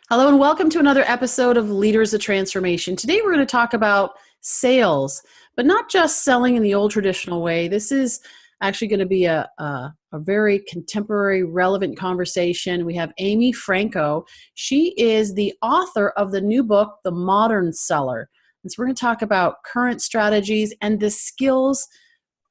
Hello and welcome to another episode of Leaders of Transformation. Today we're going to talk about sales, but not just selling in the old traditional way. This is actually going to be a very contemporary, relevant conversation. We have Amy Franko. She is the author of the new book, The Modern Seller. And so we're going to talk about current strategies and the skills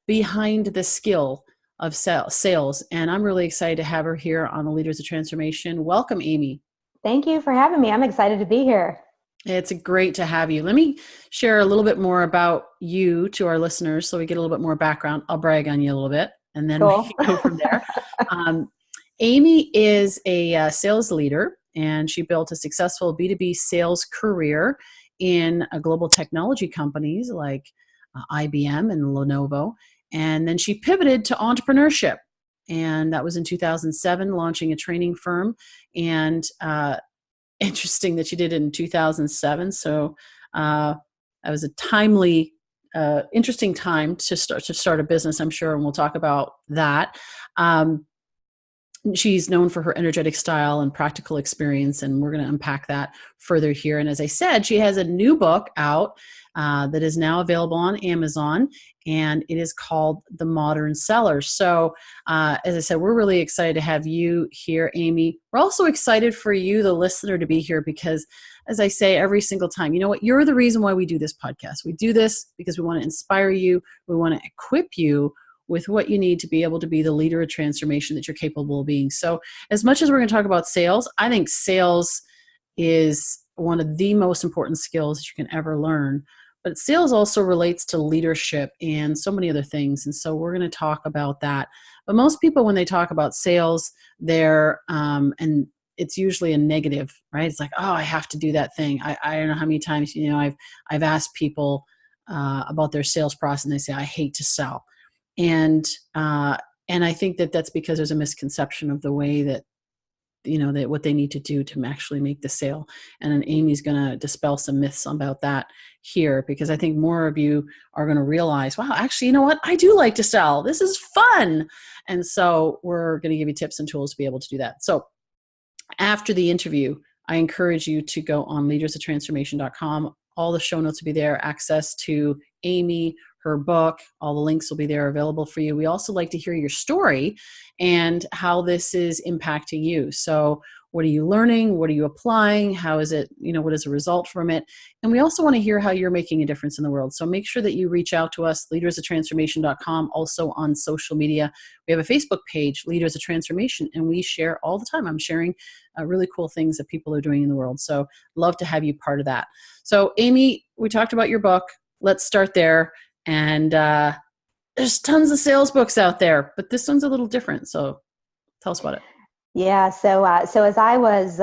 behind the skill of sales. And I'm really excited to have her here on the Leaders of Transformation. Welcome, Amy. Thank you for having me. I'm excited to be here. It's great to have you. Let me share a little bit more about you to our listeners so we get a little bit more background. I'll brag on you a little bit, and then Cool. we can go from there. Amy is a sales leader, and she built a successful B2B sales career in global technology companies like IBM and Lenovo. And then she pivoted to entrepreneurship. And that was in 2007, launching a training firm. And interesting that she did it in 2007. So that was a timely, interesting time to start a business, I'm sure, and we'll talk about that. She's known for her energetic style and practical experience, and we're going to unpack that further here. And as I said, she has a new book out that is now available on Amazon, and it is called The Modern Seller. So as I said, we're really excited to have you here, Amy. We're also excited for you, the listener, to be here because, as I say every single time, you know what? You're the reason why we do this podcast. We do this because we want to inspire you. We want to equip you with what you need to be able to be the leader of transformation that you're capable of being. So as much as we're going to talk about sales, I think sales is one of the most important skills that you can ever learn. But sales also relates to leadership and so many other things. And so we're going to talk about that. But most people, when they talk about sales, they're, and it's usually a negative, right? It's like, oh, I have to do that thing. I don't know how many times, I've asked people about their sales process and they say, I hate to sell. And I think that that's because there's a misconception of the way that, that what they need to do to actually make the sale. And then Amy's going to dispel some myths about that here, because I think more of you are going to realize, wow, actually, you know what? I do like to sell. This is fun. And so we're going to give you tips and tools to be able to do that. So after the interview, I encourage you to go on leadersoftransformation.com. All the show notes will be there, access to Amy, her book, all the links will be there available for you. We also like to hear your story and how this is impacting you. So what are you learning? What are you applying? How is it, what is the result from it? And we also want to hear how you're making a difference in the world. So make sure that you reach out to us, leadersoftransformation.com, also on social media. We have a Facebook page, Leaders of Transformation, and we share all the time. I'm sharing really cool things that people are doing in the world. So love to have you part of that. So Amy, we talked about your book. Let's start there. And there's tons of sales books out there, but this one's a little different. So tell us about it. Yeah. So as I was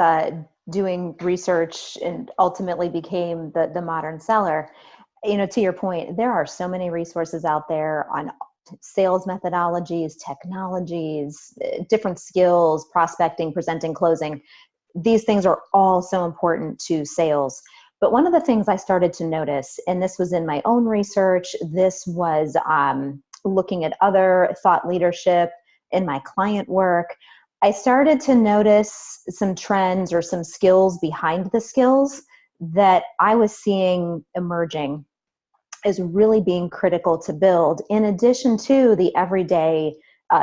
doing research and ultimately became the modern seller, to your point, there are so many resources out there on sales methodologies, technologies, different skills, prospecting, presenting, closing. These things are all so important to sales. But one of the things I started to notice, and this was in my own research, this was looking at other thought leadership in my client work, I started to notice some trends or some skills behind the skills that I was seeing emerging as really being critical to build, in addition to the everyday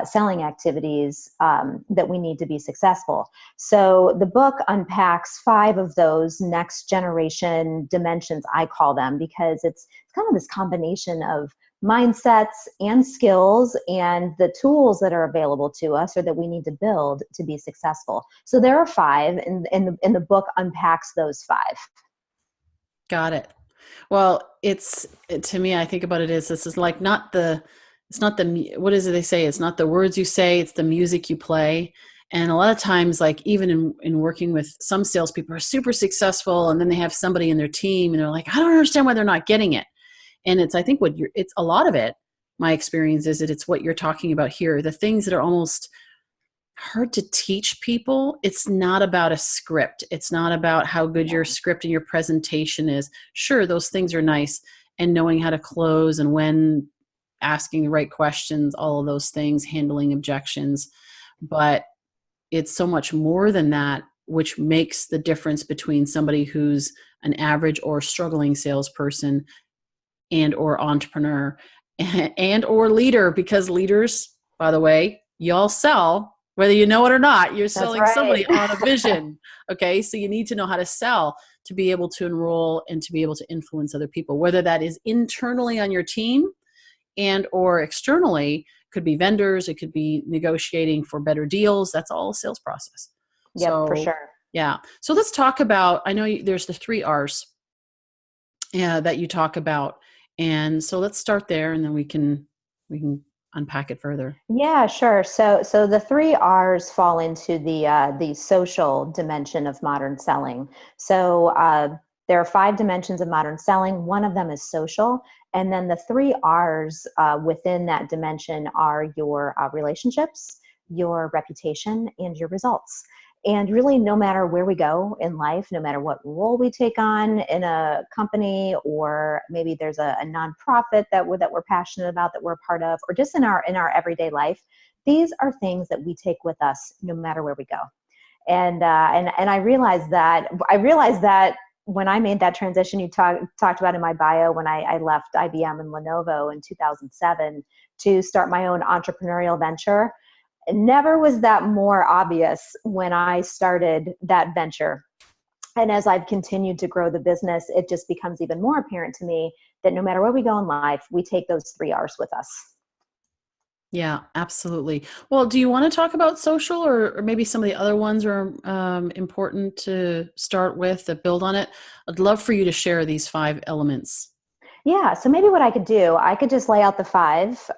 selling activities that we need to be successful. So the book unpacks 5 of those next generation dimensions, I call them, because it's kind of this combination of mindsets and skills and the tools that are available to us or that we need to build to be successful. So there are 5, and the book unpacks those 5. Got it. Well, to me, I think about it as this is like what is it they say? It's not the words you say, it's the music you play. And a lot of times, like even in working with some salespeople are super successful, and then they have somebody in their team and they're like, I don't understand why they're not getting it. And I think it's a lot of it, my experience is that it's what you're talking about here. The things that are almost hard to teach people. It's not about a script. It's not about how good your script and your presentation is. Sure, those things are nice, and knowing how to close and when asking the right questions, all of those things, handling objections. But it's so much more than that which makes the difference between somebody who's an average or struggling salesperson and or entrepreneur and or leader, because leaders, by the way, y'all sell, whether you know it or not, you're That's selling right. somebody on a vision. Okay. So you need to know how to sell to be able to enroll and to be able to influence other people, whether that is internally on your team and or externally. Could be vendors, it could be negotiating for better deals. That's all a sales process. Yep, for So sure. yeah. So let's talk about, I know there's the 3 R's that you talk about. And so let's start there, and then we can unpack it further. Yeah, sure. So the 3 R's fall into the social dimension of modern selling. So there are 5 dimensions of modern selling. One of them is social, and then the 3 R's within that dimension are your relationships, your reputation, and your results. And really, no matter where we go in life, no matter what role we take on in a company, or maybe there's a nonprofit that we're passionate about, that we're a part of, or just in our everyday life, these are things that we take with us no matter where we go. And I realized that when I made that transition you talked about in my bio, when I left IBM and Lenovo in 2007 to start my own entrepreneurial venture. Never was that more obvious when I started that venture. And as I've continued to grow the business, it just becomes even more apparent to me that no matter where we go in life, we take those 3 R's with us. Yeah, absolutely. Well, do you want to talk about social, or maybe some of the other ones are important to start with that build on it? I'd love for you to share these 5 elements. Yeah, so maybe what I could do, I could just lay out the 5,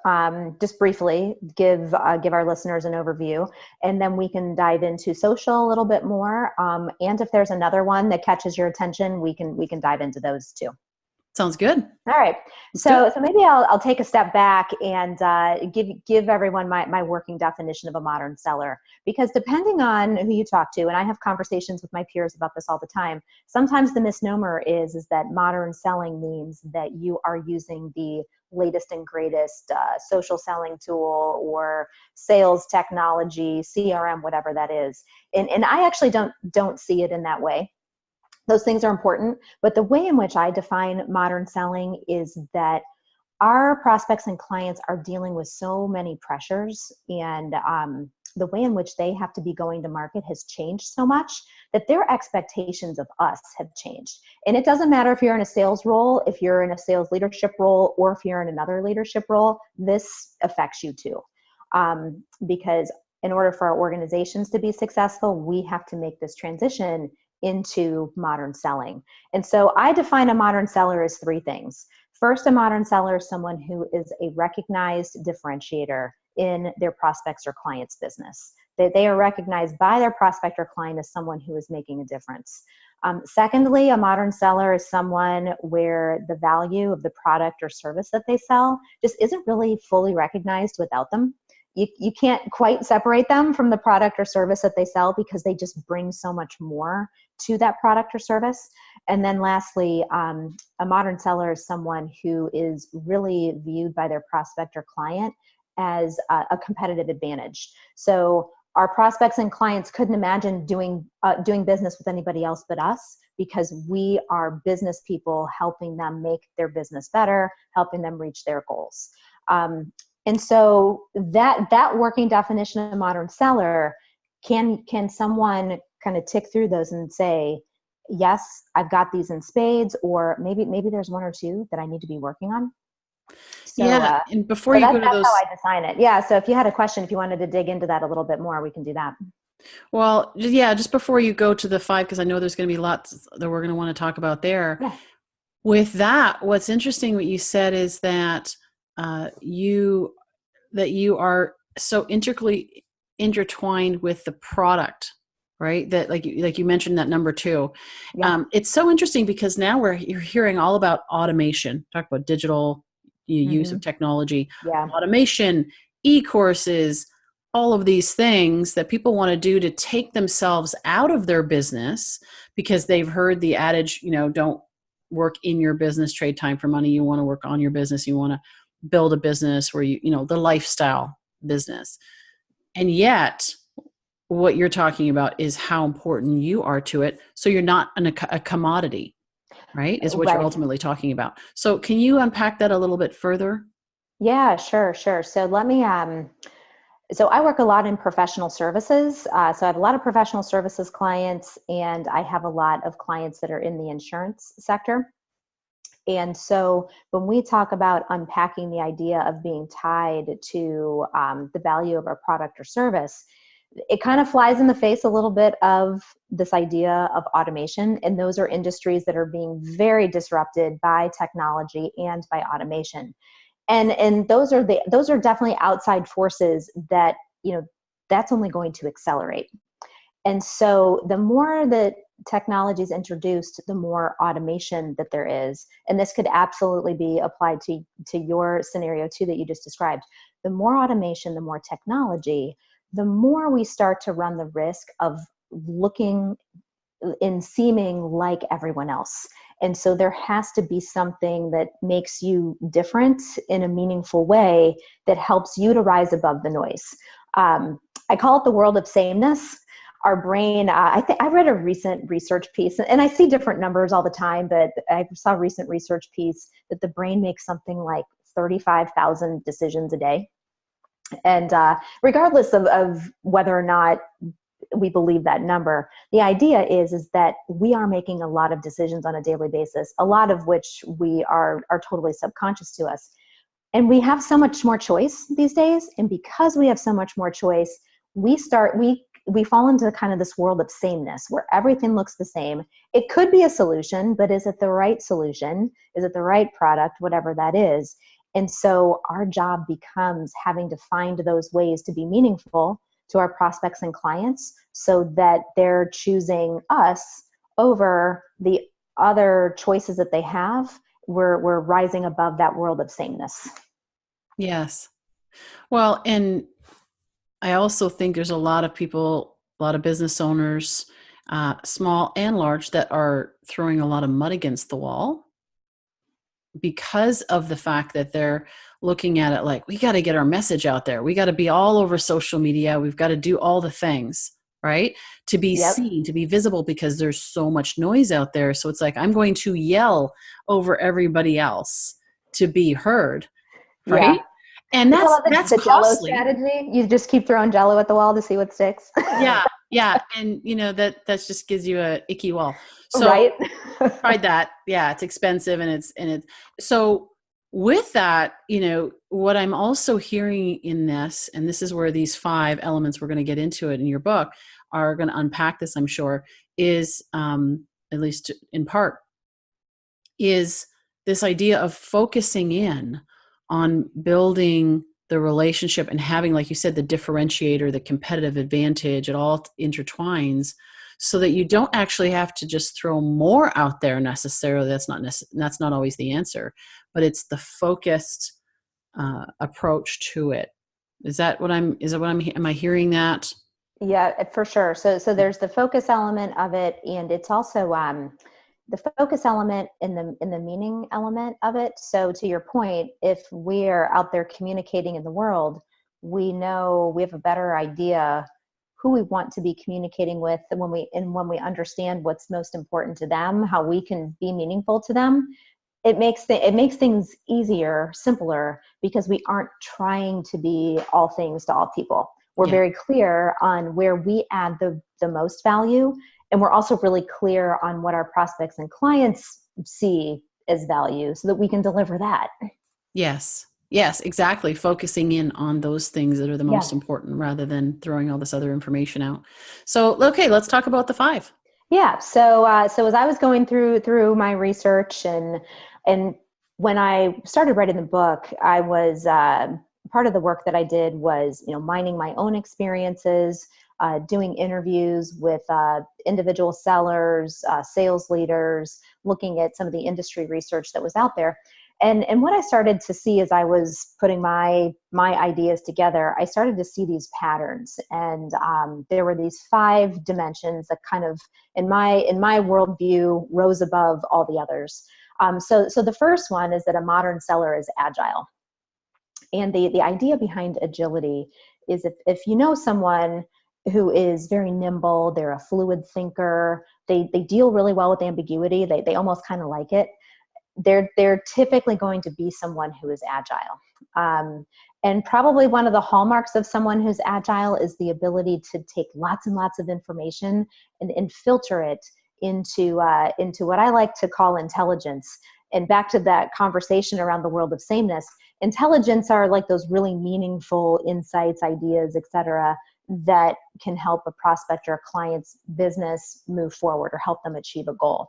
just briefly, give our listeners an overview, and then we can dive into social a little bit more. And if there's another one that catches your attention, we can dive into those too. Sounds good. All right. So maybe I'll take a step back and give everyone my working definition of a modern seller, because depending on who you talk to, and I have conversations with my peers about this all the time, sometimes the misnomer is that modern selling means that you are using the latest and greatest social selling tool or sales technology, CRM, whatever that is. And I actually don't see it in that way. Those things are important, but the way in which I define modern selling is that our prospects and clients are dealing with so many pressures, and the way in which they have to be going to market has changed so much that their expectations of us have changed. And it doesn't matter if you're in a sales role, if you're in a sales leadership role, or if you're in another leadership role, this affects you too. Because in order for our organizations to be successful, we have to make this transition into modern selling. And so I define a modern seller as 3 things. First, a modern seller is someone who is a recognized differentiator in their prospects or clients' business. They are recognized by their prospect or client as someone who is making a difference. Secondly, a modern seller is someone where the value of the product or service that they sell just isn't really fully recognized without them. You can't quite separate them from the product or service that they sell, because they just bring so much more to that product or service. And then lastly, a modern seller is someone who is really viewed by their prospect or client as a competitive advantage. So our prospects and clients couldn't imagine doing business with anybody else but us, because we are business people helping them make their business better, helping them reach their goals. And so that working definition of a modern seller, can someone kind of tick through those and say, yes, I've got these in spades, or maybe there's 1 or 2 that I need to be working on. So, yeah, and before you go to that's those, how I define it. Yeah. So if you had a question, if you wanted to dig into that a little bit more, we can do that. well, yeah, just before you go to the 5, because I know there's going to be lots that we're going to want to talk about there. Yeah. With that, what's interesting, what you said is that you are so integrally intertwined with the product, right? That like you mentioned that number 2. Yeah. It's so interesting because now you're hearing all about automation, talk about digital use of technology, Yeah. automation, e-courses, all of these things that people want to do to take themselves out of their business, because they've heard the adage, don't work in your business, trade time for money. You want to work on your business. You want to build a business where the lifestyle business. And yet what you're talking about is how important you are to it. So you're not a commodity, right? Is what you're Right. ultimately talking about. So can you unpack that a little bit further? Yeah, sure, sure. So let me, so I work a lot in professional services. So I have a lot of professional services clients, and I have a lot of clients that are in the insurance sector. And so when we talk about unpacking the idea of being tied to the value of our product or service, it kind of flies in the face a little bit of this idea of automation. And those are industries that are being very disrupted by technology and by automation. And those are definitely outside forces that, that's only going to accelerate. And so the more that technology is introduced, the more automation that there is. And this could absolutely be applied to your scenario too that you just described. The more automation, the more technology, the more we start to run the risk of looking in seeming like everyone else. And so there has to be something that makes you different in a meaningful way that helps you to rise above the noise. I call it the world of sameness. Our brain, I read a recent research piece, and I see different numbers all the time, but I saw a recent research piece that the brain makes something like 35,000 decisions a day. And regardless of whether or not we believe that number, the idea is that we are making a lot of decisions on a daily basis, a lot of which we are totally subconscious to us. And we have so much more choice these days. And because we have so much more choice, we fall into kind of this world of sameness where everything looks the same. It could be a solution, but is it the right solution? Is it the right product? Whatever that is. And so our job becomes having to find those ways to be meaningful to our prospects and clients so that they're choosing us over the other choices that they have. We're rising above that world of sameness. Yes. Well, and I also think there's a lot of people, a lot of business owners, small and large, that are throwing a lot of mud against the wall because of the fact that they're looking at it like, we got to get our message out there. We got to be all over social media. We've got to do all the things, right? To be Yep. seen, to be visible, because there's so much noise out there. So it's like, I'm going to yell over everybody else to be heard, Yeah. right? And I call it that's the Jello costly. strategy. You just keep throwing Jello at the wall to see what sticks. Yeah, yeah. And that just gives you a icky wall. So Right. tried that. Yeah, it's expensive, and it's so with that, what I'm also hearing in this, and this is where these 5 elements, we're going to get into it in your book, are going to unpack this, I'm sure, is at least in part, is this idea of focusing in on building the relationship and having, like you said, the differentiator, the competitive advantage. It all intertwines so that you don't actually have to just throw more out there necessarily. That's not always the answer, but it's the focused approach to it. Am I hearing that? Yeah, for sure. So there's the focus element of it, and it's also the focus element in the meaning element of it. So to your point, if we're out there communicating in the world, we know we have a better idea who we want to be communicating with, and when we understand what's most important to them, how we can be meaningful to them, it makes things easier, simpler, because we aren't trying to be all things to all people. We're Yeah. very clear on where we add the most value, and we're also really clear on what our prospects and clients see as value so that we can deliver that. Yes. Yes, exactly. Focusing in on those things that are the Yeah. most important rather than throwing all this other information out. So, okay, let's talk about the 5. Yeah. So as I was going through my research, and when I started writing the book, I was part of the work that I did was mining my own experiences, doing interviews with individual sellers, sales leaders, looking at some of the industry research that was out there. And what I started to see as I was putting my ideas together, I started to see these patterns, and there were these 5 dimensions that kind of, in my worldview, rose above all the others. So the first one is that a modern seller is agile, and the idea behind agility is if you know someone who is very nimble. They're a fluid thinker. They deal really well with ambiguity. They almost kind of like it. They're typically going to be someone who is agile. And probably one of the hallmarks of someone who's agile is the ability to take lots and lots of information and filter it into what I like to call intelligence. And back to that conversation around the world of sameness, intelligence are like those really meaningful insights, ideas, etc., that can help a prospect or a client's business move forward or help them achieve a goal.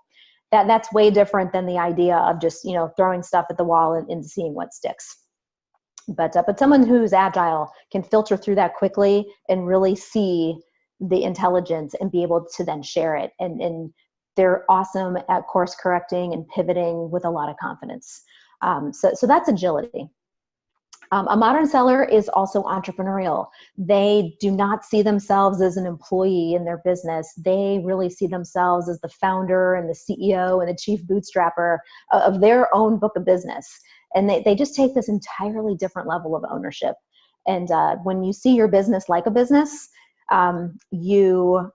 That's way different than the idea of just, throwing stuff at the wall and seeing what sticks. But someone who's agile can filter through that quickly and really see the intelligence and be able to then share it. And they're awesome at course correcting and pivoting with a lot of confidence. So that's agility. A modern seller is also entrepreneurial. They do not see themselves as an employee in their business. They really see themselves as the founder and the CEO and the chief bootstrapper of their own book of business. And they just take this entirely different level of ownership. And when you see your business like a business, you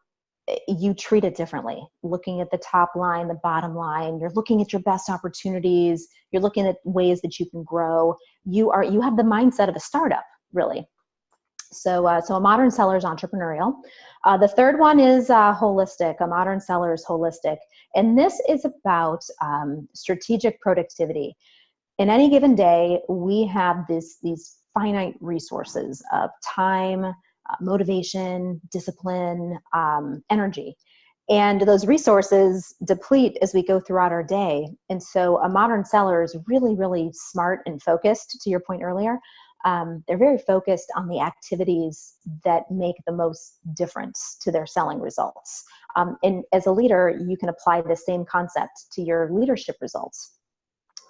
treat it differently, looking at the top line, the bottom line. You're looking at your best opportunities. You're looking at ways that you can grow. You have the mindset of a startup, really. So a modern seller is entrepreneurial. The third one is holistic. A modern seller is holistic. And this is about strategic productivity. In any given day, we have these finite resources of time, motivation, discipline, energy. And those resources deplete as we go throughout our day. And so a modern seller is really, really smart and focused, to your point earlier. They're very focused on the activities that make the most difference to their selling results. And as a leader, you can apply the same concept to your leadership results.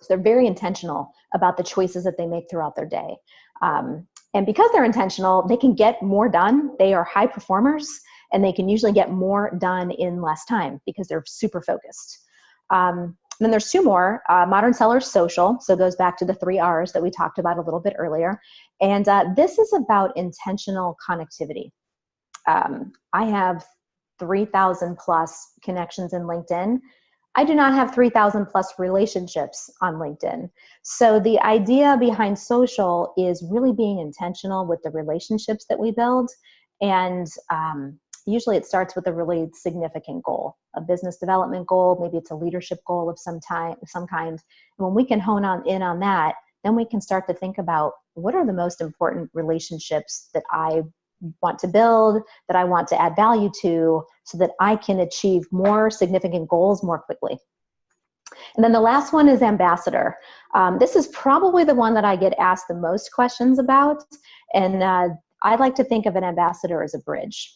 So they're very intentional about the choices that they make throughout their day. And because they're intentional, they can get more done. They are high performers, and they can usually get more done in less time because they're super focused. Then there's two more. Modern sellers, social. So it goes back to the 3 R's that we talked about a little bit earlier. And this is about intentional connectivity. I have 3,000 plus connections in LinkedIn. I do not have 3,000 plus relationships on LinkedIn. So the idea behind social is really being intentional with the relationships that we build. And usually it starts with a really significant goal, a business development goal. Maybe it's a leadership goal of some kind. And when we can hone in on that, then we can start to think about what are the most important relationships that I want to build, that I want to add value to, so that I can achieve more significant goals more quickly. And then the last one is ambassador. This is probably the one that I get asked the most questions about. And I like to think of an ambassador as a bridge.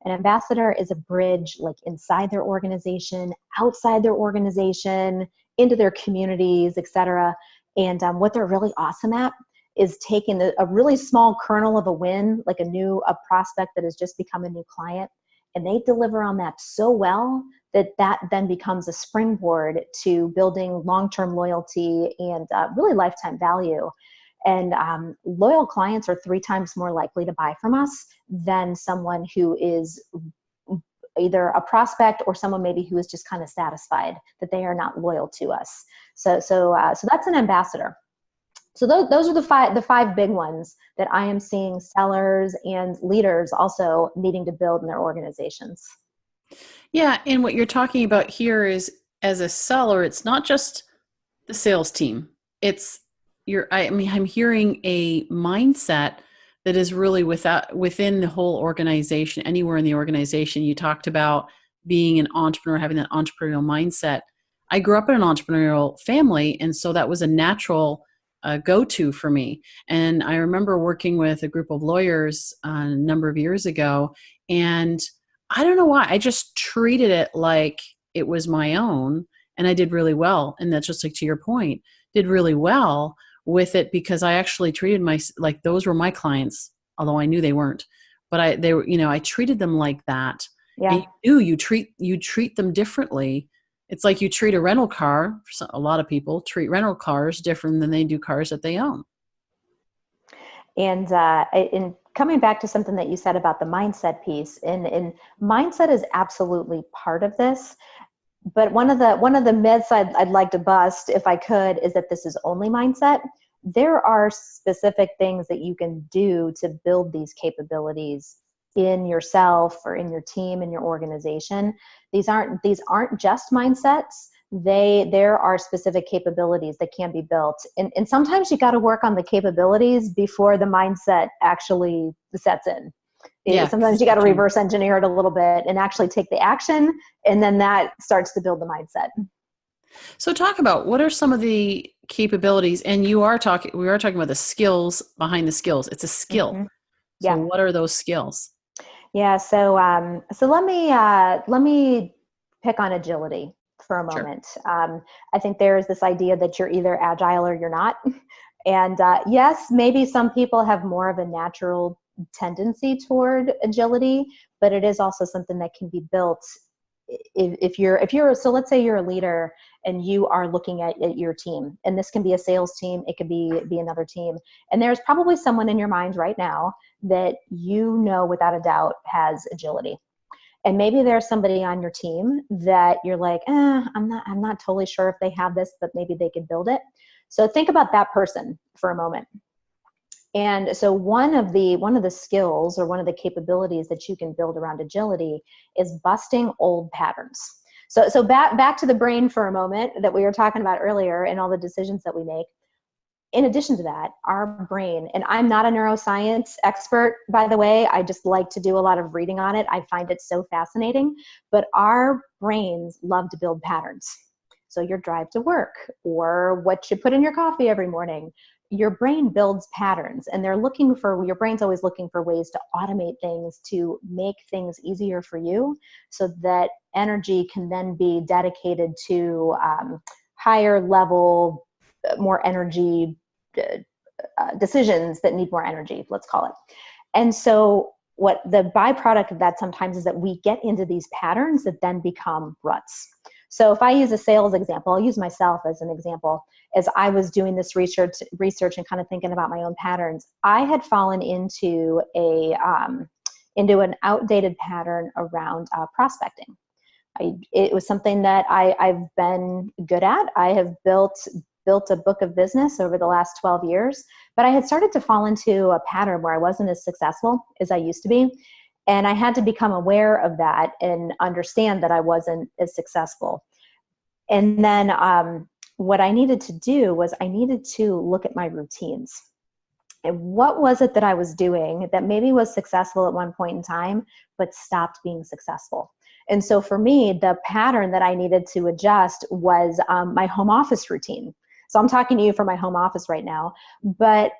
An ambassador is a bridge like inside their organization, outside their organization, into their communities, etc. And what they're really awesome at is taking a really small kernel of a win, like a prospect that has just become a new client, and they deliver on that so well that then becomes a springboard to building long-term loyalty and really lifetime value. And loyal clients are 3 times more likely to buy from us than someone who is either a prospect or someone maybe who is just kind of satisfied that they are not loyal to us. So that's an ambassador. So those are the five big ones that I am seeing sellers and leaders also needing to build in their organizations. Yeah, and what you're talking about here is, as a seller, it's not just the sales team. I'm hearing a mindset that is really within the whole organization, anywhere in the organization. You talked about being an entrepreneur, having that entrepreneurial mindset. I grew up in an entrepreneurial family, and so that was a natural go-to for me. And I remember working with a group of lawyers a number of years ago, and I don't know why, I just treated it like it was my own, and I did really well. And that's just like, to your point, did really well with it because I actually treated like those were my clients, although I knew they weren't. But I treated them like that. Yeah. And you treat them differently. It's like you treat a rental car. A lot of people treat rental cars different than they do cars that they own. And coming back to something that you said about the mindset piece, and mindset is absolutely part of this. But one of the myths I'd like to bust, if I could, is that this is only mindset. There are specific things that you can do to build these capabilities in yourself or in your team, in your organization. These aren't just mindsets. There are specific capabilities that can be built. And sometimes you got to work on the capabilities before the mindset actually sets in. Yeah, Sometimes you got to reverse engineer it a little bit and actually take the action, and then that starts to build the mindset. So talk about what are some of the capabilities, and we are talking about the skills behind the skills. It's a skill. Mm-hmm. So Yeah. what are those skills? Yeah. So let me pick on agility for a Sure. moment. I think there is this idea that you're either agile or you're not. And yes, maybe some people have more of a natural tendency toward agility, but it is also something that can be built. So let's say you're a leader and you are looking at your team, and this can be a sales team, it could be another team, and there's probably someone in your mind right now that you know without a doubt has agility. And maybe there's somebody on your team that you're like, I'm not totally sure if they have this, but maybe they could build it. So think about that person for a moment. And so one of the skills or one of the capabilities that you can build around agility is busting old patterns. So back to the brain for a moment that we were talking about earlier and all the decisions that we make. In addition to that, our brain, and I'm not a neuroscience expert, by the way, I just like to do a lot of reading on it. I find it so fascinating, but our brains love to build patterns. So your drive to work, or what you put in your coffee every morning, your brain builds patterns, and your brain's always looking for ways to automate things, to make things easier for you so that energy can then be dedicated to higher level, more energy decisions that need more energy, let's call it. And so what the byproduct of that sometimes is that we get into these patterns that then become ruts. So if I use a sales example, I'll use myself as an example. As I was doing this research and kind of thinking about my own patterns, I had fallen into an outdated pattern around prospecting. It was something that I've been good at. I have built a book of business over the last 12 years, but I had started to fall into a pattern where I wasn't as successful as I used to be. And I had to become aware of that and understand that I wasn't as successful. And then what I needed to do was I needed to look at my routines. And what was it that I was doing that maybe was successful at one point in time, but stopped being successful? And so for me, the pattern that I needed to adjust was my home office routine. So I'm talking to you from my home office right now, but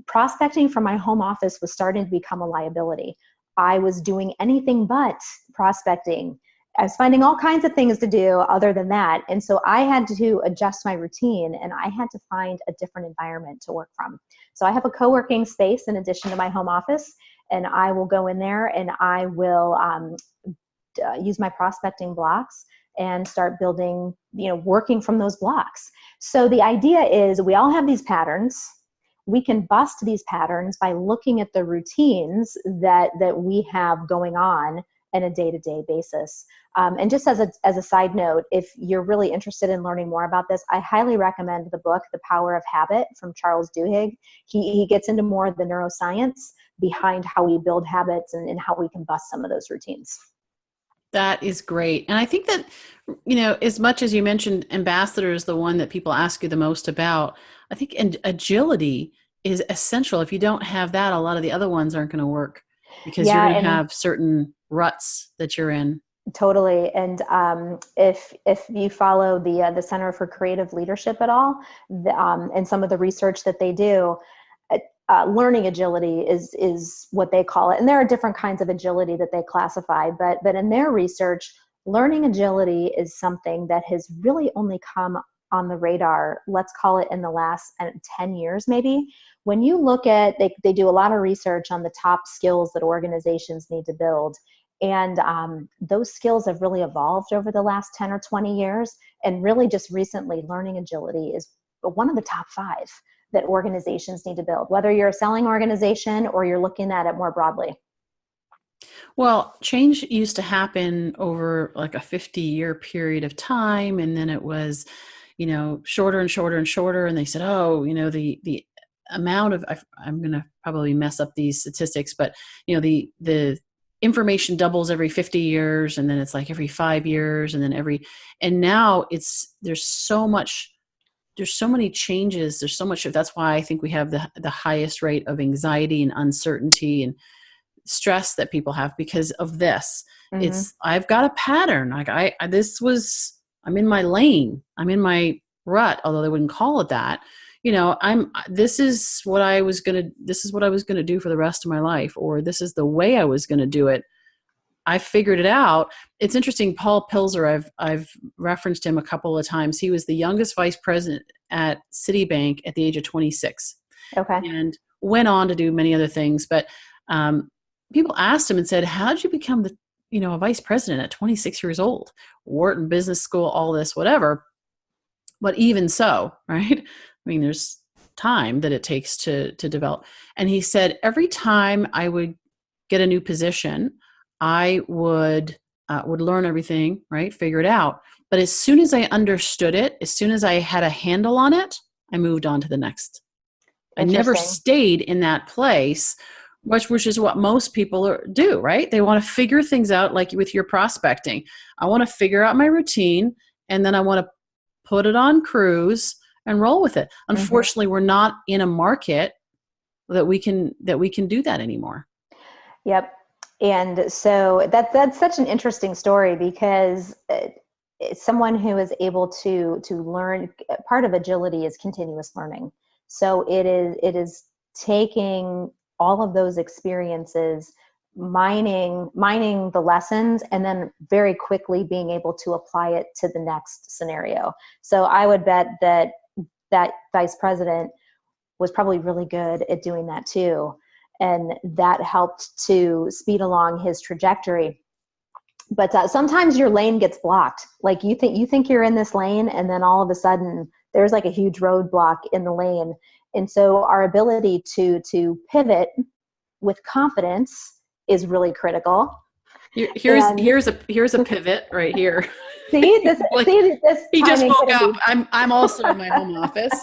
prospecting from my home office was starting to become a liability. I was doing anything but prospecting. I was finding all kinds of things to do other than that. And so I had to adjust my routine, and I had to find a different environment to work from. So I have a co-working space in addition to my home office, and I will go in there and I will use my prospecting blocks and start building, working from those blocks. So the idea is we all have these patterns. We can bust these patterns by looking at the routines that we have going on in a day-to-day basis. And just as a side note, if you're really interested in learning more about this, I highly recommend the book, The Power of Habit from Charles Duhigg. He gets into more of the neuroscience behind how we build habits and how we can bust some of those routines. That is great. And I think that, as much as you mentioned ambassador is the one that people ask you the most about, I think agility is essential. If you don't have that, a lot of the other ones aren't going to work because you're going to have certain ruts that you're in. Totally. And if you follow the Center for Creative Leadership at all, and some of the research that they do, learning agility is what they call it. And there are different kinds of agility that they classify, but in their research, learning agility is something that has really only come on the radar, let's call it in the last 10 years, maybe. When you look at, they do a lot of research on the top skills that organizations need to build. And those skills have really evolved over the last 10 or 20 years. And really just recently, learning agility is one of the top 5 that organizations need to build, whether you're a selling organization or you're looking at it more broadly? Well, change used to happen over like a 50-year period of time. And then it was, shorter and shorter and shorter. And they said, oh, the amount of, I'm going to probably mess up these statistics, but, the information doubles every 50 years. And then it's like every 5 years. And then and now there's so many changes. There's so much. That's why I think we have the highest rate of anxiety and uncertainty and stress that people have because of this. Mm-hmm. I've got a pattern. Like I'm in my lane. I'm in my rut, although they wouldn't call it that. This is what I was going to do for the rest of my life, or this is the way I was going to do it. I figured it out. It's interesting. Paul Pilzer, I've referenced him a couple of times. He was the youngest vice president at Citibank at the age of 26. Okay. And went on to do many other things. But, people asked him and said, how did you become a vice president at 26 years old? Wharton Business School, all this, whatever. But even so, right? I mean, there's time that it takes to develop. And he said, every time I would get a new position, I would learn everything, right? Figure it out. But as soon as I understood it, as soon as I had a handle on it, I moved on to the next. I never stayed in that place, which is what most people do, right? They want to figure things out, like with your prospecting. I want to figure out my routine, and then I want to put it on cruise and roll with it. Unfortunately, we're not in a market that we can do that anymore. Yep. And so that's such an interesting story, because it's someone who is able to learn. Part of agility is continuous learning. So it is taking all of those experiences, mining the lessons, and then very quickly being able to apply it to the next scenario. So I would bet that vice president was probably really good at doing that too. And that helped to speed along his trajectory. But sometimes your lane gets blocked. Like you think you're in this lane, and then all of a sudden there's like a huge roadblock in the lane. And so our ability to pivot with confidence is really critical. Here's a pivot right here. See this? Like, he just woke up. I'm also in my home office,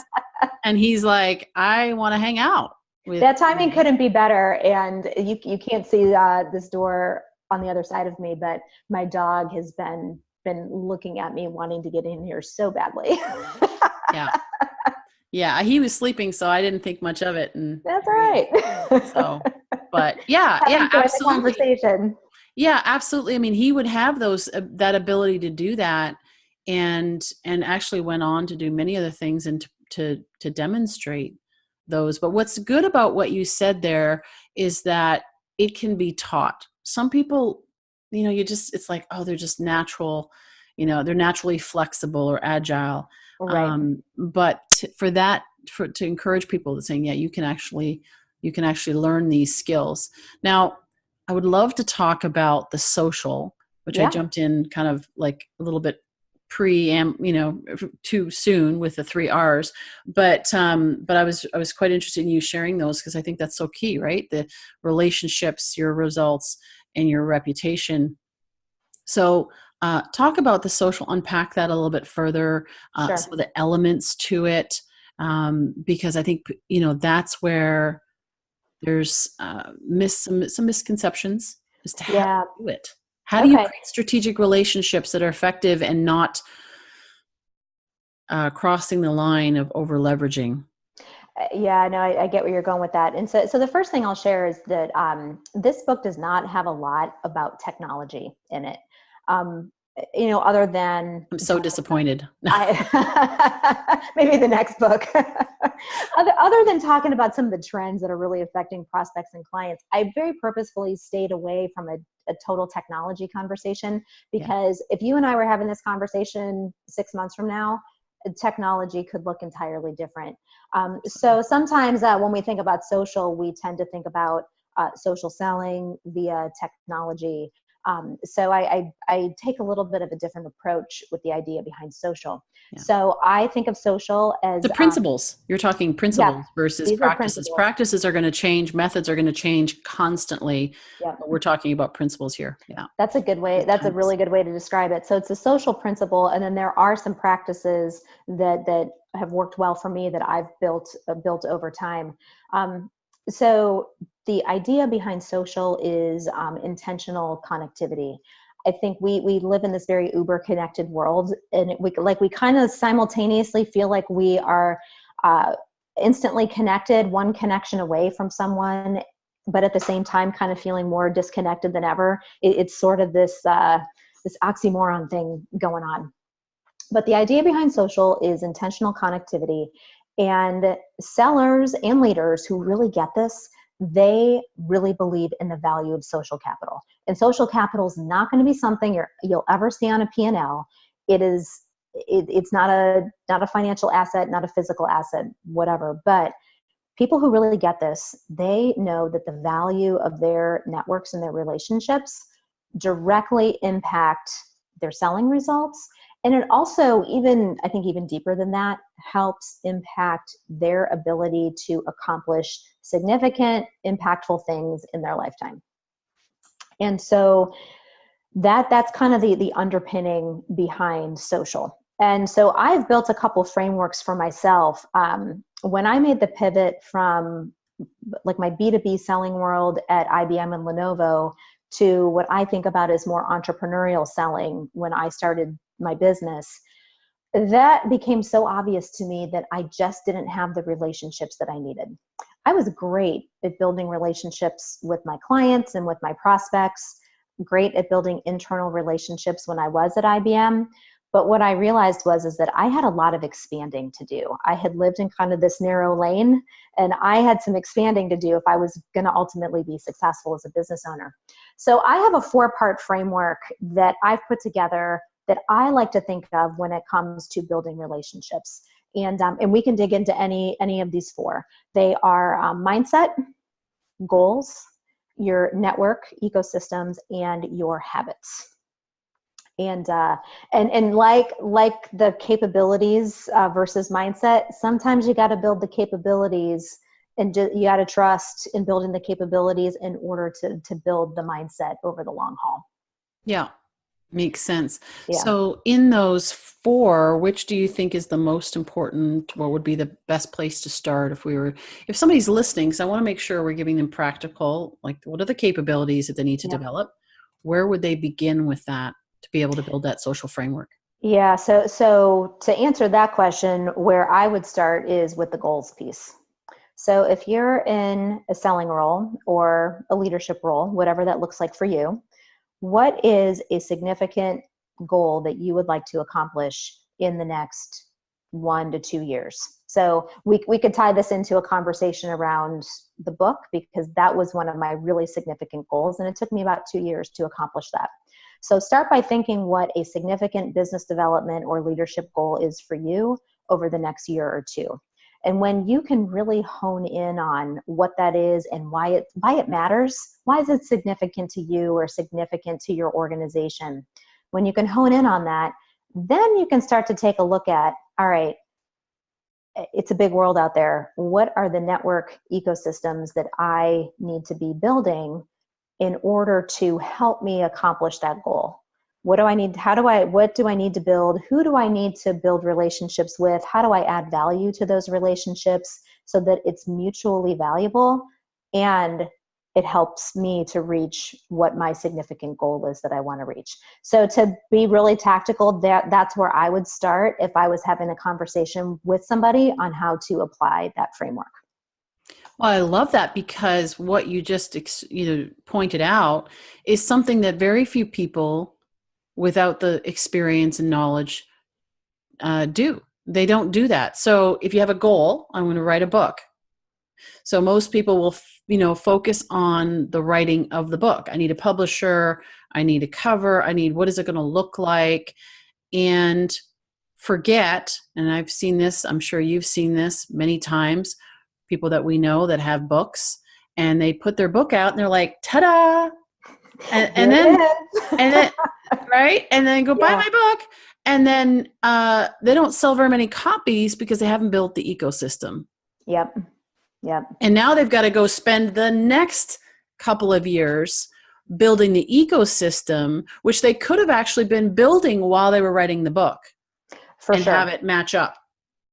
and he's like, I want to hang out. That timing couldn't be better. And you can't see this door on the other side of me, but my dog has been looking at me, wanting to get in here so badly. Yeah, he was sleeping, so I didn't think much of it. And that's all right. But absolutely. Conversation. Yeah, absolutely. I mean, he would have that ability to do that, and actually went on to do many other things and to demonstrate those. But what's good about what you said there is that it can be taught. Some people, it's like, oh, they're just natural, they're naturally flexible or agile. Right. But to encourage people to saying, yeah, you can actually learn these skills. Now, I would love to talk about the social, which I jumped in kind of like a little bit too soon with the 3 R's, but I was quite interested in you sharing those, because I think that's so key, right? The relationships, your results, and your reputation. So talk about the social, unpack that a little bit further, Sure. Some of the elements to it, because I think, that's where there's some misconceptions as to how to do it. How do you create strategic relationships that are effective and not crossing the line of over leveraging? Yeah, no, I get where you're going with that. And so the first thing I'll share is that this book does not have a lot about technology in it. Other than I'm so disappointed. Maybe the next book. other than talking about some of the trends that are really affecting prospects and clients, I very purposefully stayed away from a total technology conversation, because if you and I were having this conversation 6 months from now, technology could look entirely different. So sometimes when we think about social, we tend to think about social selling via technology. So I take a little bit of a different approach with the idea behind social. Yeah. So I think of social as The principles. You're talking yeah, principles versus these are practices. principles. Practices are going to change. Methods are going to change constantly. Yep. But we're talking about principles here. Yeah. That's a good way. That's a really good way to describe it. So it's a social principle. And then there are some practices that have worked well for me that I've built over time. So the idea behind social is intentional connectivity. I think we live in this very uber connected world, and we kind of simultaneously feel like we are instantly connected, one connection away from someone, but at the same time kind of feeling more disconnected than ever. It's sort of this oxymoron thing going on. But the idea behind social is intentional connectivity, and sellers and leaders who really get this, they really believe in the value of social capital. And social capital is not going to be something you'll ever see on a P&L. It's not a financial asset, not a physical asset, whatever. But people who really get this, they know that the value of their networks and their relationships directly impact their selling results. And it also, I think even deeper than that, helps impact their ability to accomplish significant, impactful things in their lifetime. And so that's kind of the underpinning behind social. And so I've built a couple frameworks for myself. When I made the pivot from like my B2B selling world at IBM and Lenovo to what I think about as more entrepreneurial selling when I started my business, that became so obvious to me that I just didn't have the relationships that I needed. I was great at building relationships with my clients and with my prospects, great at building internal relationships when I was at IBM. But what I realized is that I had a lot of expanding to do. I had lived in kind of this narrow lane, and I had some expanding to do if I was going to ultimately be successful as a business owner. So I have a 4-part framework that I've put together that I like to think of when it comes to building relationships. And we can dig into any of these 4. They are mindset, goals, your network, ecosystems, and your habits. And like the capabilities versus mindset, sometimes you got to build the capabilities, and you got to trust in building the capabilities in order to build the mindset over the long haul. Yeah, makes sense. Yeah. So in those 4, which do you think is the most important? What would be the best place to start if somebody's listening? So I want to make sure we're giving them practical, like what are the capabilities that they need to develop? Where would they begin with that to be able to build that social framework? Yeah. So to answer that question, where I would start is with the goals piece. So if you're in a selling role or a leadership role, whatever that looks like for you, what is a significant goal that you would like to accomplish in the next 1 to 2 years? So we could tie this into a conversation around the book, because that was one of my really significant goals, and it took me about 2 years to accomplish that. So start by thinking what a significant business development or leadership goal is for you over the next year or 2. And when you can really hone in on what that is and why it matters, why is it significant to you or significant to your organization? When you can hone in on that, then you can start to take a look at, all right, it's a big world out there. What are the network ecosystems that I need to be building in order to help me accomplish that goal? What do I need? What do I need to build? Who do I need to build relationships with? How do I add value to those relationships so that it's mutually valuable and it helps me to reach what my significant goal is that I want to reach? So to be really tactical, that's where I would start if I was having a conversation with somebody on how to apply that framework. Well, I love that, because what you just pointed out is something that very few people without the experience and knowledge do. They don't do that. So if you have a goal, I'm going to write a book. So most people will, focus on the writing of the book. I need a publisher. I need a cover. What is it going to look like? And forget, and I've seen this, I'm sure you've seen this many times, people that we know that have books, and they put their book out and they're like, ta-da, and then, it is. and then, right. And then go buy Yeah. my book. And then, they don't sell very many copies because they haven't built the ecosystem. Yep. Yep. And now they've got to go spend the next couple of years building the ecosystem, which they could have actually been building while they were writing the book, For and sure. have it match up.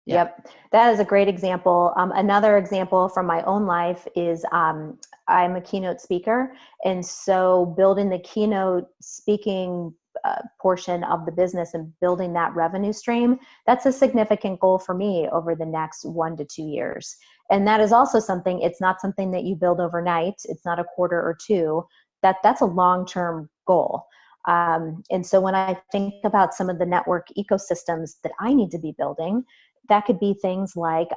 Yeah. Yep. That is a great example. Another example from my own life is I'm a keynote speaker. And so building the keynote speaking portion of the business and building that revenue stream, that's a significant goal for me over the next 1 to 2 years. And that is also something, it's not something that you build overnight. It's not a quarter or two. That's a long-term goal. And so when I think about some of the network ecosystems that I need to be building, that could be things like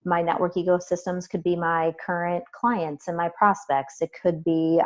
my network ecosystems could be my current clients and my prospects. It could be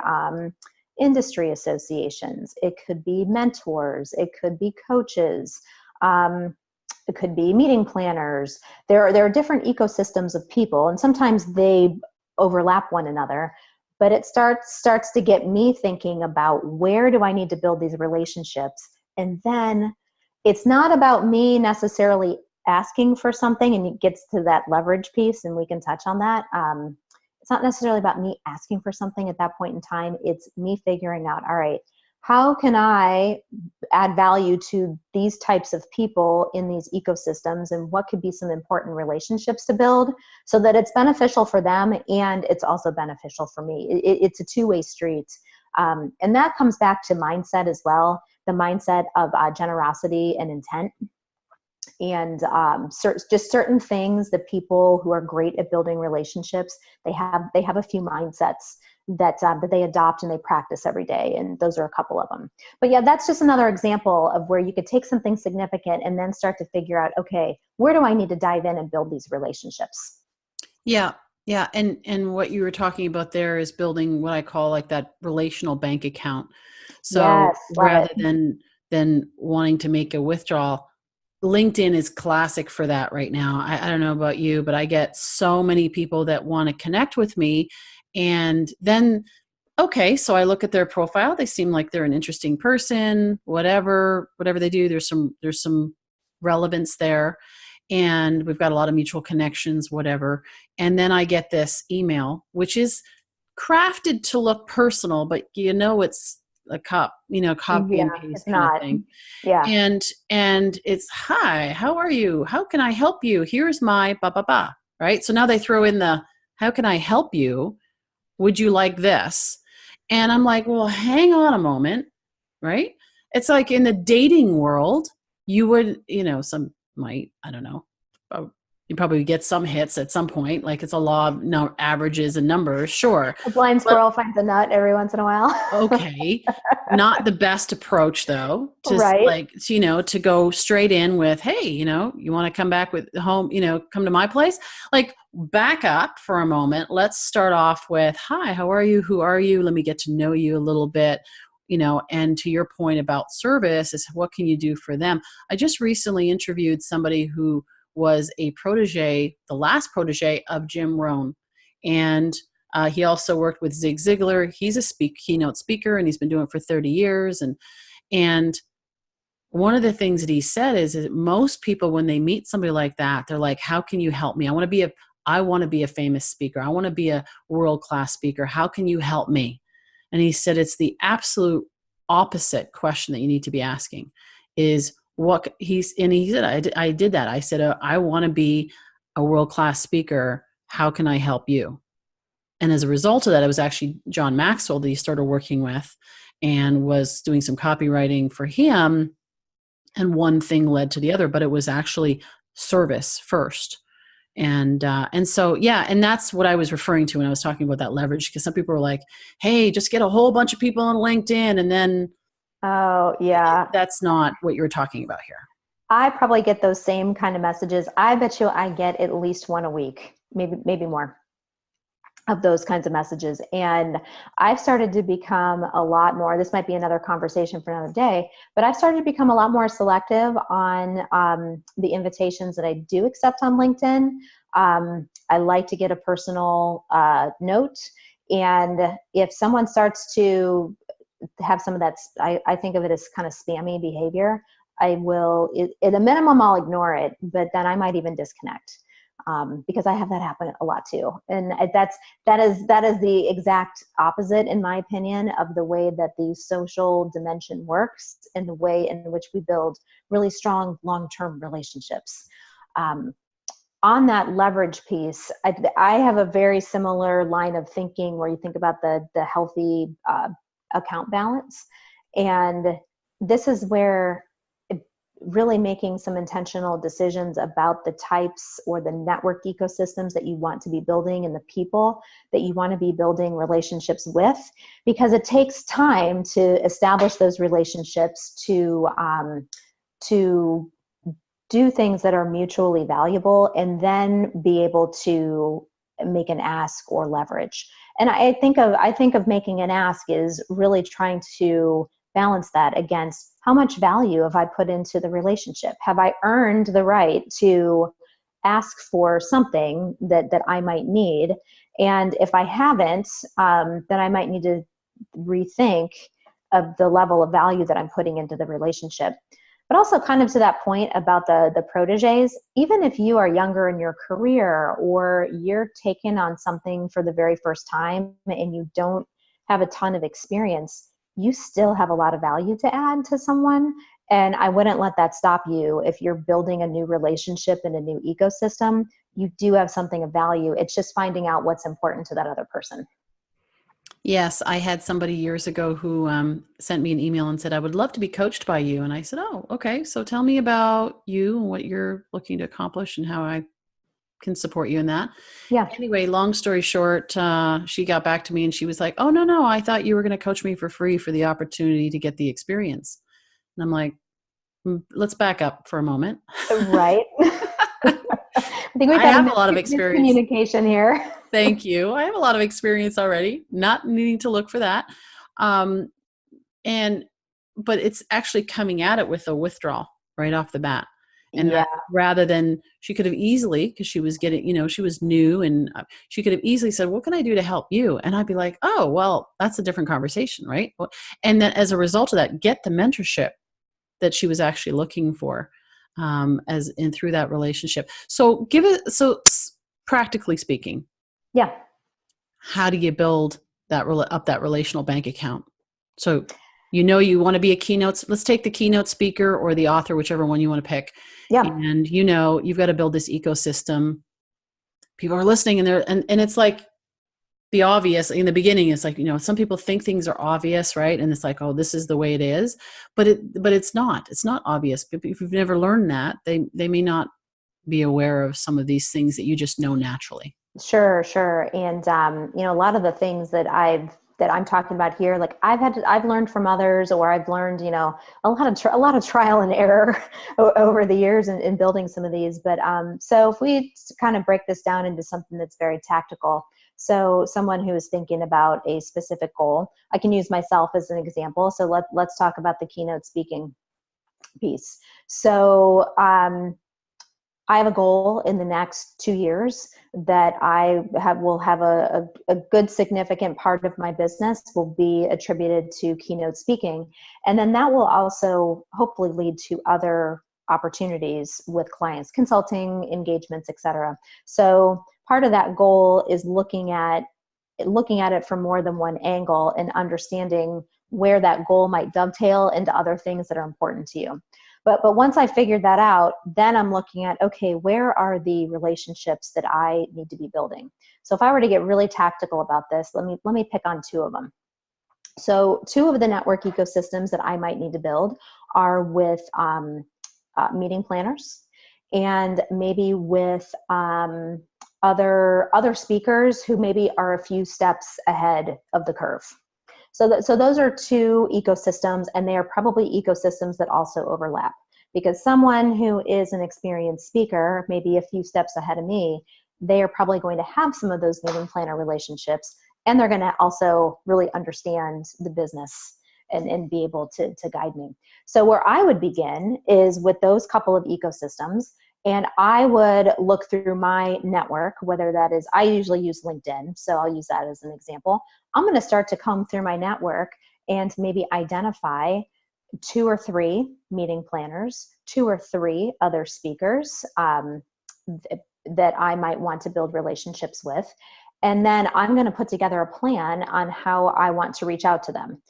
industry associations. It could be mentors. It could be coaches. It could be meeting planners. There are different ecosystems of people, and sometimes they overlap one another. But it starts to get me thinking about where do I need to build these relationships, and then it's not about me necessarily asking for something, and it gets to that leverage piece, and we can touch on that. It's not necessarily about me asking for something at that point in time. It's me figuring out, all right, how can I add value to these types of people in these ecosystems, and what could be some important relationships to build so that it's beneficial for them and it's also beneficial for me. It's a two-way street. And that comes back to mindset as well, the mindset of generosity and intent. And just certain things that people who are great at building relationships, they have a few mindsets that they adopt and they practice every day, and those are a couple of them. But yeah, that's just another example of where you could take something significant and then start to figure out, okay, where do I need to dive in and build these relationships? Yeah. Yeah. And what you were talking about there is building what I call like that relational bank account. So Yes, love rather it. than wanting to make a withdrawal, LinkedIn is classic for that right now. I don't know about you, but I get so many people that want to connect with me. And then, okay, so I look at their profile. They seem like they're an interesting person, whatever they do, there's some relevance there. And we've got a lot of mutual connections, whatever. And then I get this email, which is crafted to look personal, but it's a copy and Yeah, paste it's kind of not. thing. Yeah. And it's, hi, how are you? How can I help you? Here's my ba ba ba, right? So now they throw in the, how can I help you? Would you like this? And I'm like, well, hang on a moment, right? It's like in the dating world, you would, some might, I don't know, you probably get some hits at some point. Like it's a law of no averages and numbers, sure. A blind But squirrel finds a nut every once in a while. okay, not the best approach though, Right. to go straight in with, hey, you want to come back with home, come to my place, like back up for a moment. Let's start off with, hi, how are you? Who are you? Let me get to know you a little bit, and to your point about service is what can you do for them? I just recently interviewed somebody who was a protege, the last protege of Jim Rohn. And he also worked with Zig Ziglar. He's a keynote speaker, and he's been doing it for 30 years. And one of the things that he said is that most people, when they meet somebody like that, they're like, how can you help me? I want to be a famous speaker. I want to be a world-class speaker. How can you help me? And he said, it's the absolute opposite question that you need to be asking is he said, I did that. I said, I want to be a world-class speaker. How can I help you? And as a result of that, it was actually John Maxwell that he started working with and was doing some copywriting for him. And one thing led to the other, but it was actually service first. And so, yeah, and that's what I was referring to when I was talking about that leverage, because some people were like, hey, just get a whole bunch of people on LinkedIn. And then Oh, yeah. that's not what you're talking about here. I probably get those same kind of messages. I bet you I get at least one a week, maybe more of those kinds of messages. And I've started to become a lot more, this might be another conversation for another day, but I've started to become a lot more selective on the invitations that I do accept on LinkedIn. I like to get a personal note. And if someone starts to have some of that, I think of it as kind of spammy behavior, I will, at a minimum, I'll ignore it, but then I might even disconnect. Because I have that happen a lot too. And that is the exact opposite, in my opinion, of the way that the social dimension works and the way in which we build really strong long-term relationships. On that leverage piece, I have a very similar line of thinking where you think about the healthy account balance. And this is where really making some intentional decisions about the types or the network ecosystems that you want to be building and the people that you want to be building relationships with, because it takes time to establish those relationships, to do things that are mutually valuable, and then be able to make an ask or leverage. And I think of making an ask is really trying to balance that against how much value have I put into the relationship? Have I earned the right to ask for something that I might need? And if I haven't, then I might need to rethink of the level of value that I'm putting into the relationship. But also kind of to that point about the proteges, even if you are younger in your career or you're taking on something for the very first time and you don't have a ton of experience, you still have a lot of value to add to someone. And I wouldn't let that stop you. If you're building a new relationship in a new ecosystem, you do have something of value. It's just finding out what's important to that other person. Yes, I had somebody years ago who sent me an email and said, I would love to be coached by you. And I said, oh, okay. So tell me about you and what you're looking to accomplish and how I can support you in that. Yeah. Anyway, long story short, she got back to me and she was like, oh, no, I thought you were going to coach me for free for the opportunity to get the experience. And I'm like, let's back up for a moment. Right. I think we've I got have a lot of experience. Miscommunication here. Thank you. I have a lot of experience already, not needing to look for that. But it's actually coming at it with a withdrawal right off the bat. And Yeah. rather than, she could have easily, because she was getting, she was new, and she could have easily said, what can I do to help you? And I'd be like, oh, well, that's a different conversation, right? And then as a result of that, get the mentorship that she was actually looking for through that relationship. So practically speaking, Yeah. how do you build that relational bank account? So, you want to be a keynote. Let's take the keynote speaker or the author, whichever one you want to pick. Yeah. And you've got to build this ecosystem. People are listening, and it's like the obvious in the beginning. It's like, some people think things are obvious, right? And it's like, oh, this is the way it is, but it's not. It's not obvious. If you've never learned that, they may not be aware of some of these things that you just know naturally. Sure. And, a lot of the things that I'm talking about here, like I've learned from others, or I've learned, a lot of trial and error over the years in building some of these. But, so if we kind of break this down into something that's very tactical, so someone who is thinking about a specific goal, I can use myself as an example. So let's talk about the keynote speaking piece. So, I have a goal in the next 2 years that will have a good significant part of my business will be attributed to keynote speaking. And then that will also hopefully lead to other opportunities with clients, consulting, engagements, et cetera. So part of that goal is looking at it from more than one angle and understanding where that goal might dovetail into other things that are important to you. But once I figured that out, then I'm looking at, okay, where are the relationships that I need to be building? So if I were to get really tactical about this, let me pick on two of them. So two of the network ecosystems that I might need to build are with meeting planners, and maybe with other speakers who maybe are a few steps ahead of the curve. So those are two ecosystems, and they are probably ecosystems that also overlap, because someone who is an experienced speaker, maybe a few steps ahead of me, they are probably going to have some of those meeting planner relationships, and they're going to also really understand the business and be able to guide me. So where I would begin is with those couple of ecosystems, and I would look through my network, whether that is, I usually use LinkedIn, so I'll use that as an example. I'm going to start to comb through my network and maybe identify 2 or 3 meeting planners, 2 or 3 other speakers that I might want to build relationships with. And then I'm going to put together a plan on how I want to reach out to them.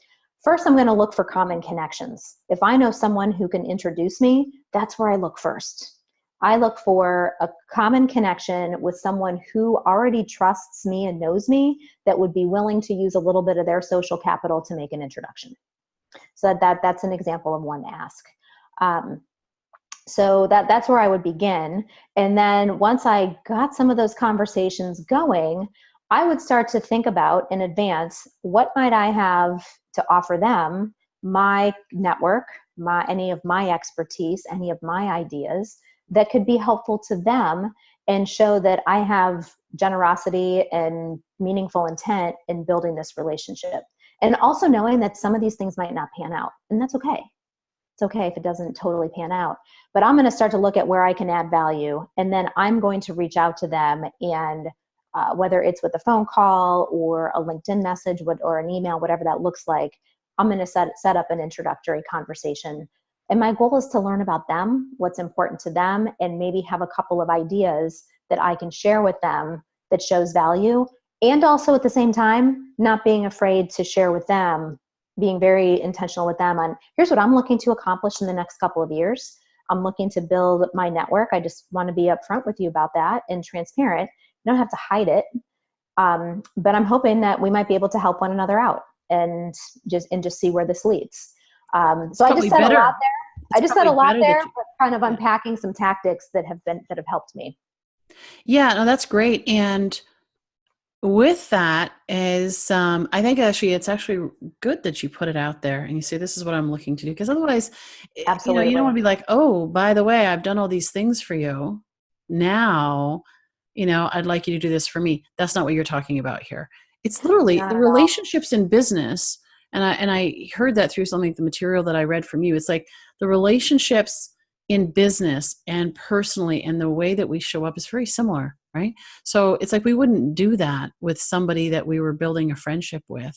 First, I'm going to look for common connections. If I know someone who can introduce me, that's where I look first. I look for a common connection with someone who already trusts me and knows me, that would be willing to use a little bit of their social capital to make an introduction. So that's an example of one ask. So that's where I would begin. And then once I got some of those conversations going, I would start to think about in advance, what might I have to offer them, my network, any of my expertise, any of my ideas that could be helpful to them and show that I have generosity and meaningful intent in building this relationship. And also knowing that some of these things might not pan out, and that's okay. It's okay if it doesn't totally pan out, but I'm going to start to look at where I can add value. And then I'm going to reach out to them, and whether it's with a phone call or a LinkedIn message or an email, whatever that looks like, I'm going to set up an introductory conversation. And my goal is to learn about them, what's important to them, and maybe have a couple of ideas that I can share with them that shows value. And also at the same time, not being afraid to share with them, being very intentional with them on, here's what I'm looking to accomplish in the next couple of years. I'm looking to build my network. I just want to be upfront with you about that and transparent. You don't have to hide it. But I'm hoping that we might be able to help one another out and just see where this leads. So I just said a lot there. I just said a lot there, but kind of unpacking some tactics that have helped me. Yeah, no, that's great. And with that is, I think it's actually good that you put it out there and you say, this is what I'm looking to do. Because otherwise, absolutely, you don't want to be like, oh, by the way, I've done all these things for you. Now, I'd like you to do this for me. That's not what you're talking about here. It's literally the relationships in business. And I heard that through the material that I read from you. It's like the relationships in business and personally, and the way that we show up is very similar, right? So it's like we wouldn't do that with somebody that we were building a friendship with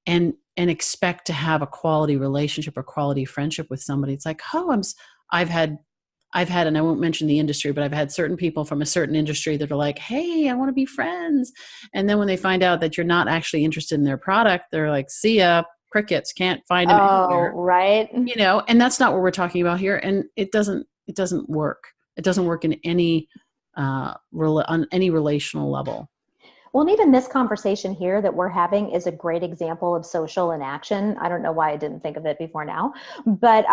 and expect to have a quality relationship or quality friendship with somebody. It's like, oh, I've had, and I won't mention the industry, but I've had certain people from a certain industry that are like, hey, I want to be friends. And then when they find out that you're not actually interested in their product, they're like, see ya, crickets, can't find them anywhere. Right. And that's not what we're talking about here. And it doesn't work. It doesn't work in any, on any relational level. Well, and even this conversation here that we're having is a great example of social in action. I don't know why I didn't think of it before now, but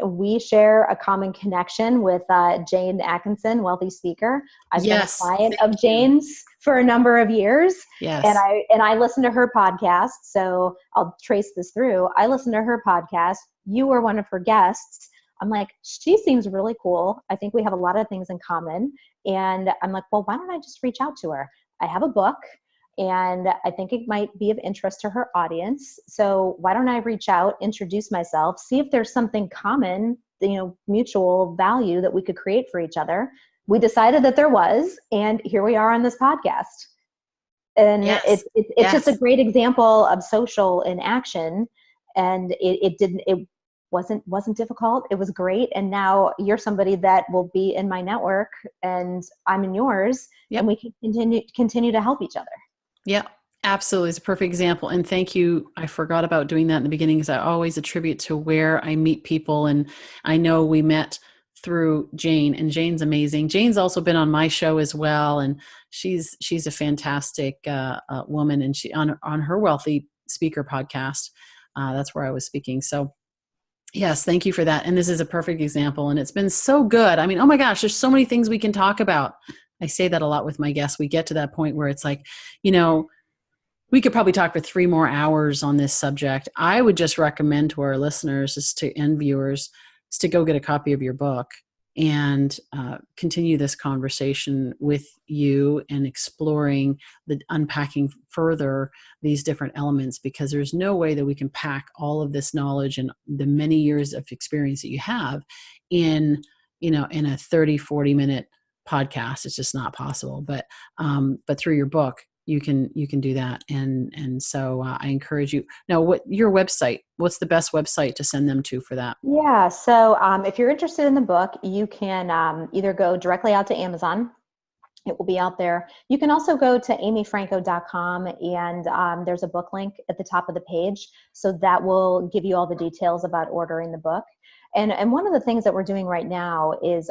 we share a common connection with Jane Atkinson, wealthy speaker. I've been a client of Jane's for a number of years. Yes. And I listen to her podcast. So I'll trace this through. I listen to her podcast. You were one of her guests. I'm like, she seems really cool. I think we have a lot of things in common. And I'm like, well, why don't I just reach out to her? I have a book and I think it might be of interest to her audience. So why don't I reach out, introduce myself, see if there's something common, mutual value that we could create for each other. We decided that there was, and here we are on this podcast. And it's just a great example of social in action. And it wasn't difficult. It was great. And now you're somebody that will be in my network and I'm in yours. Yep. And we can continue to help each other. Yeah, absolutely. It's a perfect example. And thank you. I forgot about doing that in the beginning because I always attribute to where I meet people. And I know we met through Jane, and Jane's amazing. Jane's also been on my show as well. And she's a fantastic woman. And she on her Wealthy Speaker podcast, that's where I was speaking. So yes, thank you for that. And this is a perfect example. And it's been so good. I mean, oh my gosh, there's so many things we can talk about. I say that a lot with my guests. We get to that point where it's like, we could probably talk for 3 more hours on this subject. I would just recommend to our listeners and viewers is to go get a copy of your book and continue this conversation with you and exploring unpacking further these different elements, because there's no way that we can pack all of this knowledge and the many years of experience that you have in a 30, 40 minute podcast. It's just not possible. But through your book, you can do that. And so I encourage you. Now, what your website? What's the best website to send them to for that? Yeah. So if you're interested in the book, you can either go directly out to Amazon. It will be out there. You can also go to amyfranko.com, and there's a book link at the top of the page. So that will give you all the details about ordering the book. And one of the things that we're doing right now is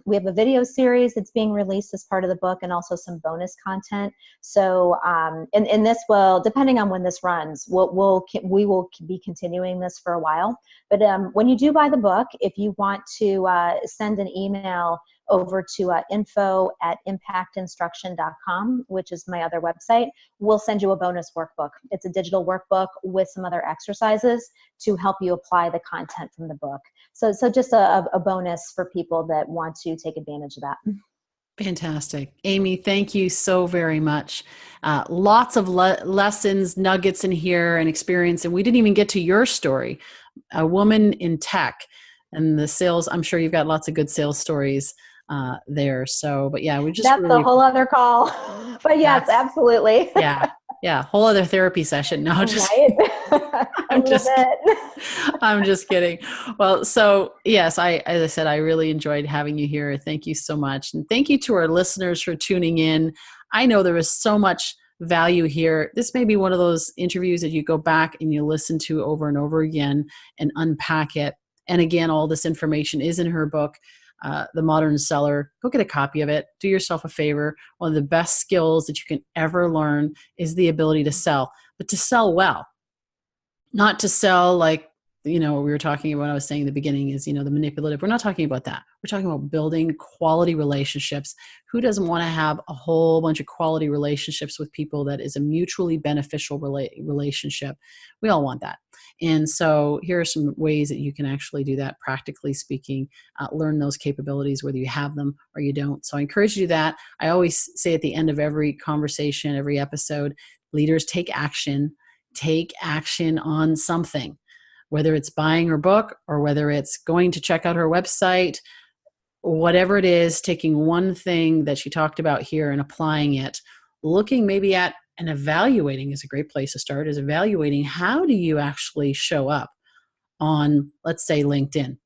we have a video series that's being released as part of the book, and also some bonus content. So and this will, depending on when this runs, we will be continuing this for a while. But when you do buy the book, if you want to send an email over to info@impactinstruction.com, which is my other website, we'll send you a bonus workbook. It's a digital workbook with some other exercises to help you apply the content from the book. So just a bonus for people that want to take advantage of that. Fantastic. Amy, thank you so very much. Lots of lessons, nuggets in here and experience. And we didn't even get to your story, a woman in tech and the sales. I'm sure you've got lots of good sales stories there. So, but yeah, we just that's really, a whole other call. But yes, absolutely. Yeah. Whole other therapy session. No, just, right? I'm just kidding. Well, so yes, as I said, I really enjoyed having you here. Thank you so much. And thank you to our listeners for tuning in. I know there was so much value here. This may be one of those interviews that you go back and you listen to over and over again and unpack it. And again, all this information is in her book, The Modern Seller. Go get a copy of it. Do yourself a favor. One of the best skills that you can ever learn is the ability to sell, but to sell well. Not to sell like, we were talking about, what I was saying in the beginning is, the manipulative. We're not talking about that. We're talking about building quality relationships. Who doesn't want to have a whole bunch of quality relationships with people that is a mutually beneficial relationship? We all want that. And so here are some ways that you can actually do that, practically speaking, learn those capabilities, whether you have them or you don't. So I encourage you to do that. I always say at the end of every conversation, every episode, leaders take action on something, whether it's buying her book or whether it's going to check out her website, whatever it is, taking one thing that she talked about here and applying it, looking maybe at and evaluating is a great place to start, is evaluating how do you actually show up on, let's say, LinkedIn.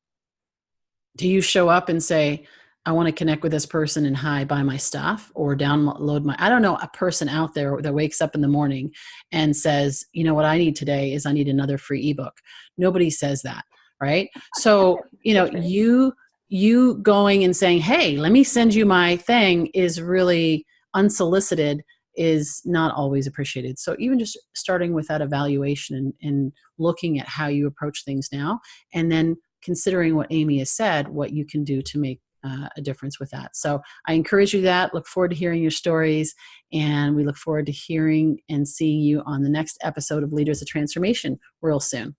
Do you show up and say, I want to connect with this person and buy my stuff, or download I don't know, a person out there that wakes up in the morning and says, what I need today is I need another free ebook. Nobody says that, right? So, you going and saying, hey, let me send you my thing is really unsolicited, is not always appreciated. So even just starting with that evaluation and looking at how you approach things now, and then considering what Amy has said, what you can do to make a difference with that. So I encourage you that. Look forward to hearing your stories, and we look forward to hearing and seeing you on the next episode of Leaders of Transformation real soon.